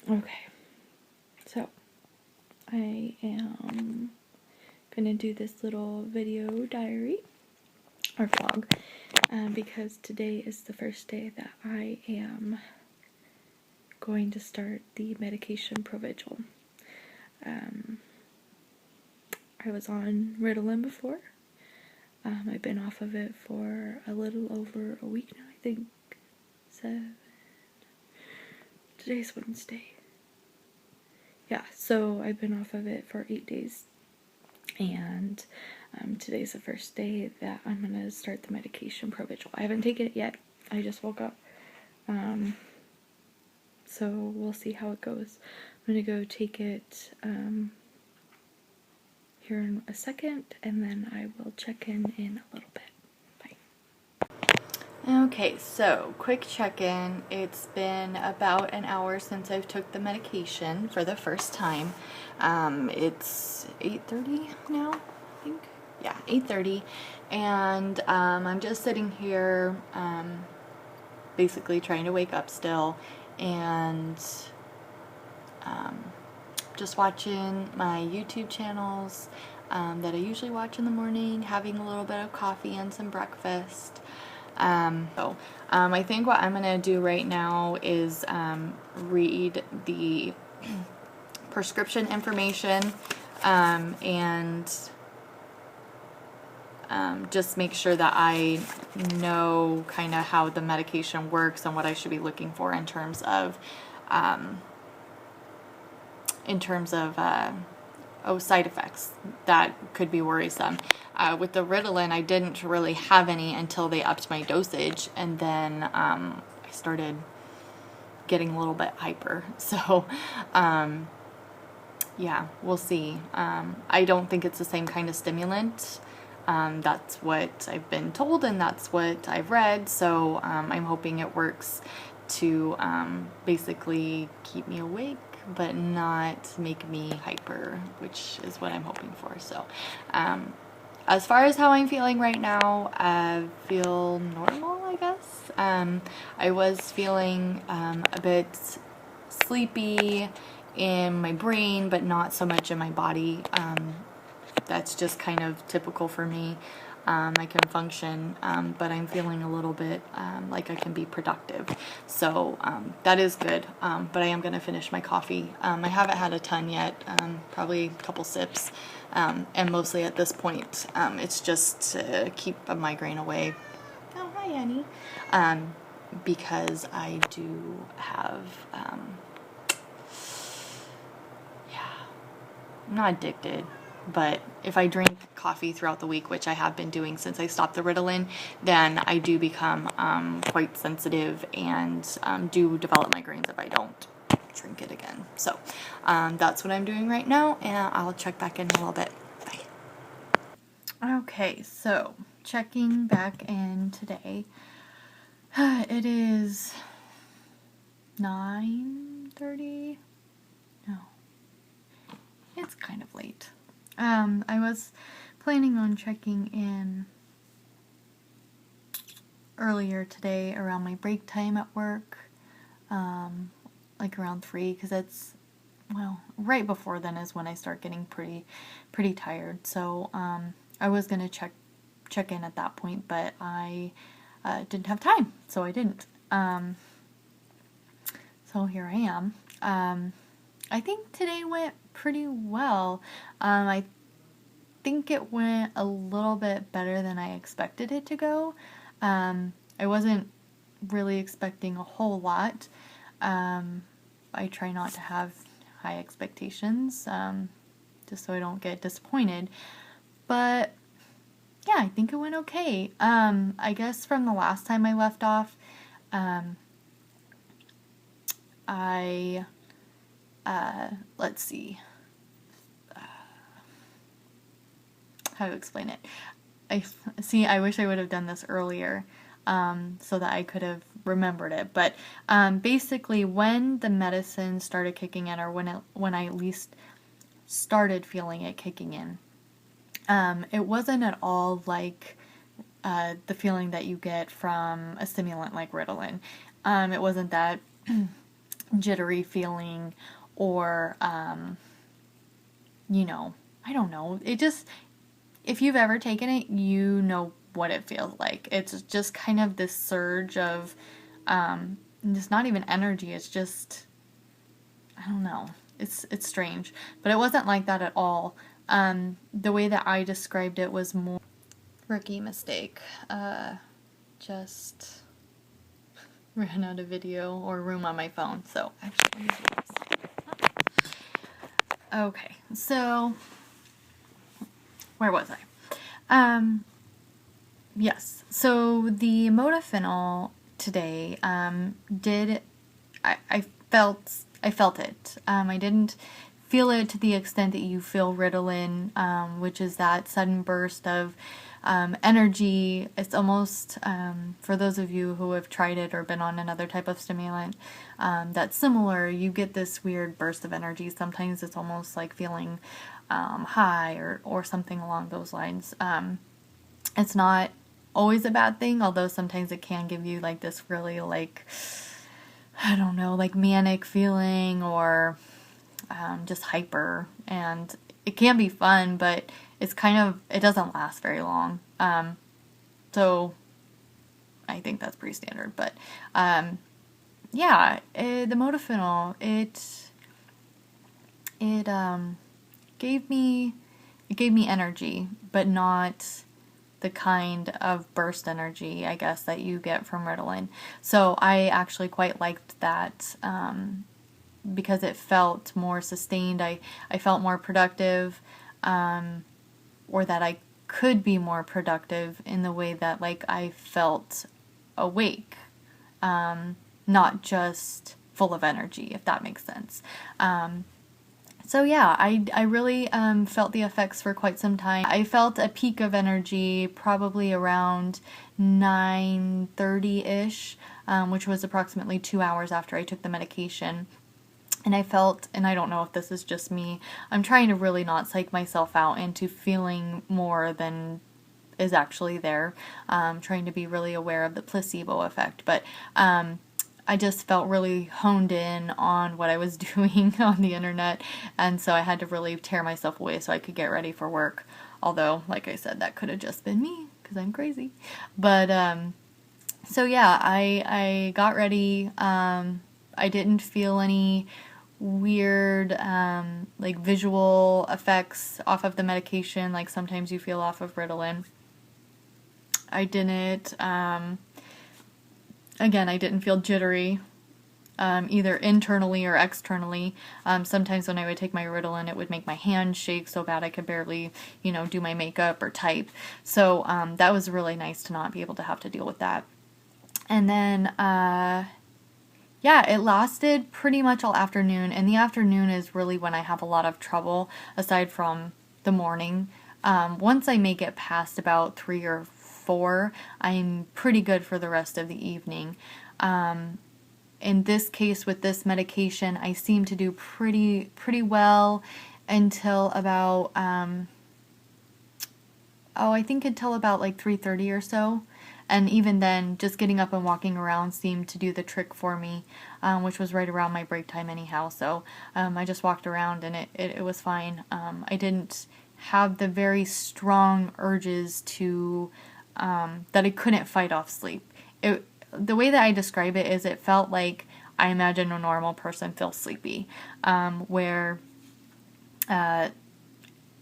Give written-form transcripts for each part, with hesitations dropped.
Okay, so I am gonna do this little video diary or vlog because today is the first day that I am going to start the medication Provigil. I was on Ritalin before. I've been off of it for a little over a week now, I think. Today's Wednesday. Yeah, so I've been off of it for 8 days. And today's the first day that I'm going to start the medication Provigil. I haven't taken it yet. I just woke up. So we'll see how it goes. I'm going to go take it here in a second, and then I will check in a little bit. Bye. Okay, so quick check-in. It's been about an hour since I've took the medication for the first time. It's 8:30 now, I think. Yeah, 8:30, and I'm just sitting here basically trying to wake up still, and just watching my YouTube channels that I usually watch in the morning, having a little bit of coffee and some breakfast. I think what I'm gonna do right now is read the prescription information and just make sure that I know kind of how the medication works and what I should be looking for in terms of side effects that could be worrisome. With the Ritalin, I didn't really have any until they upped my dosage, and then I started getting a little bit hyper. So yeah, we'll see. I don't think it's the same kind of stimulant. That's what I've been told, and that's what I've read, so I'm hoping it works to basically keep me awake but not make me hyper, which is what I'm hoping for. So as far as how I'm feeling right now, I feel normal, I guess. I was feeling a bit sleepy in my brain, but not so much in my body. That's just kind of typical for me. I can function, but I'm feeling a little bit like I can be productive. So that is good, but I am going to finish my coffee. I haven't had a ton yet, probably a couple sips, and mostly at this point, it's just to keep a migraine away. Oh, hi, Annie. Because I do have, I'm not addicted. But if I drink coffee throughout the week, which I have been doing since I stopped the Ritalin, then I do become quite sensitive and do develop migraines if I don't drink it again. So that's what I'm doing right now, and I'll check back in a little bit. Bye. Okay, so checking back in today. It is 9:30. No, it's kind of late. I was planning on checking in earlier today around my break time at work, like around 3, because it's, well, right before then is when I start getting pretty tired. So I was gonna check in at that point, but I didn't have time, so I didn't. So here I am. I think today went pretty well. I think it went a little bit better than I expected it to go. I wasn't really expecting a whole lot. I try not to have high expectations, just so I don't get disappointed. But yeah, I think it went okay. I guess from the last time I left off, let's see, how to explain it. I wish I would have done this earlier, so that I could have remembered it. But basically, when the medicine started kicking in, or when I at least started feeling it kicking in, it wasn't at all like the feeling that you get from a stimulant like Ritalin. It wasn't that. jittery feeling, or, you know, I don't know. It just, if you've ever taken it, you know what it feels like. It's just kind of this surge of, it's not even energy, it's just, I don't know. It's strange. But it wasn't like that at all. The way that I described it was more rookie mistake. Just ran out of video or room on my phone. So actually, let me do this. Okay, so where was I? Yes. So the Modafinil today I felt it. I didn't feel it to the extent that you feel Ritalin, which is that sudden burst of energy. It's almost, for those of you who have tried it or been on another type of stimulant that's similar, you get this weird burst of energy. Sometimes it's almost like feeling high or something along those lines. It's not always a bad thing, although sometimes it can give you like this really like, I don't know, like manic feeling or just hyper, and it can be fun, but it's kind of, it doesn't last very long. So I think that's pretty standard, but yeah, the Modafinil, it gave me energy, but not the kind of burst energy, I guess, that you get from Ritalin. So I actually quite liked that, because it felt more sustained. I felt more productive, or that I could be more productive in the way that like I felt awake, not just full of energy, if that makes sense. So yeah, I really felt the effects for quite some time. I felt a peak of energy probably around 9:30-ish, which was approximately 2 hours after I took the medication. And I felt, and I don't know if this is just me, I'm trying to really not psych myself out into feeling more than is actually there. Trying to be really aware of the placebo effect. But I just felt really honed in on what I was doing on the internet, and so I had to really tear myself away so I could get ready for work. Although, like I said, that could have just been me, because I'm crazy. But, so yeah, I got ready. I didn't feel any weird, like visual effects off of the medication, like sometimes you feel off of Ritalin. I didn't, again, I didn't feel jittery, either internally or externally. Sometimes when I would take my Ritalin, it would make my hands shake so bad I could barely, do my makeup or type. So that was really nice to not be able to have to deal with that. And then, yeah, it lasted pretty much all afternoon, and the afternoon is really when I have a lot of trouble, aside from the morning. Once I make it past about 3 or 4, I'm pretty good for the rest of the evening. In this case, with this medication, I seem to do pretty well until about, I think until about like 3:30 or so. And even then, just getting up and walking around seemed to do the trick for me, which was right around my break time anyhow. So I just walked around and it was fine. I didn't have the very strong urges to, that I couldn't fight off sleep. The way that I describe it is it felt like I imagine a normal person feels sleepy, where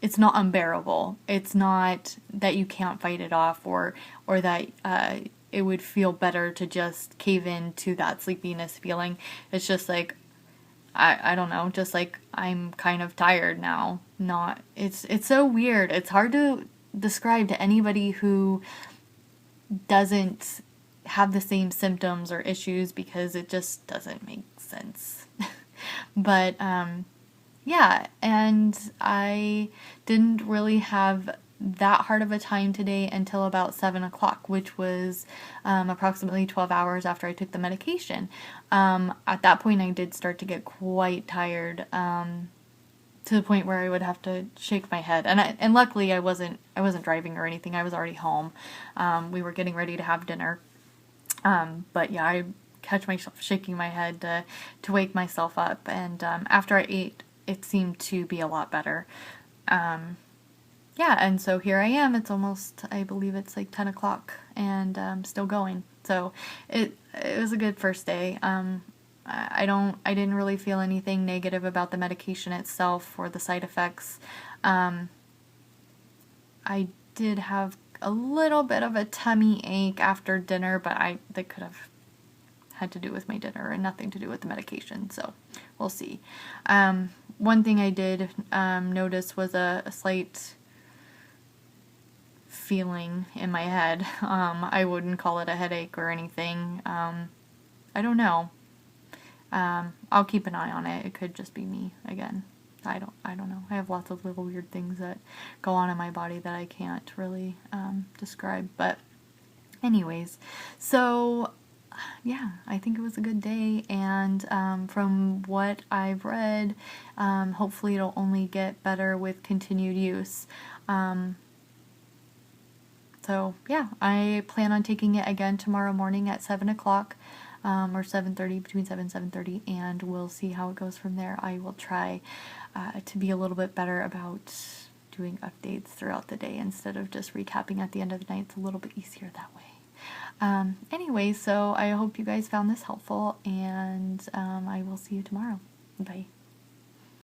it's not unbearable. It's not that you can't fight it off, or that it would feel better to just cave in to that sleepiness feeling. It's just like, I don't know, just like I'm kind of tired now. It's so weird. It's hard to describe to anybody who doesn't have the same symptoms or issues, because it just doesn't make sense. But yeah, and I didn't really have that hard of a time today until about 7 o'clock, which was approximately 12 hours after I took the medication. At that point, I did start to get quite tired, to the point where I would have to shake my head. And luckily, I wasn't driving or anything. I was already home. We were getting ready to have dinner. But yeah, I catch myself shaking my head to wake myself up. And after I ate, it seemed to be a lot better. Yeah, and so here I am. It's almost, I believe it's like 10 o'clock, and still going. So it was a good first day. I didn't really feel anything negative about the medication itself or the side effects. I did have a little bit of a tummy ache after dinner, but that could have had to do with my dinner and nothing to do with the medication, so we'll see. One thing I did notice was a slight feeling in my head. I wouldn't call it a headache or anything. I don't know. I'll keep an eye on it. It could just be me again. I don't know. I have lots of little weird things that go on in my body that I can't really describe. But anyways, so yeah, I think it was a good day, and from what I've read, hopefully it'll only get better with continued use. So yeah, I plan on taking it again tomorrow morning at 7 o'clock, or 7:30, between 7 and 7:30, and we'll see how it goes from there. I will try to be a little bit better about doing updates throughout the day instead of just recapping at the end of the night. It's a little bit easier that way. Anyway, so I hope you guys found this helpful, and I will see you tomorrow. Bye.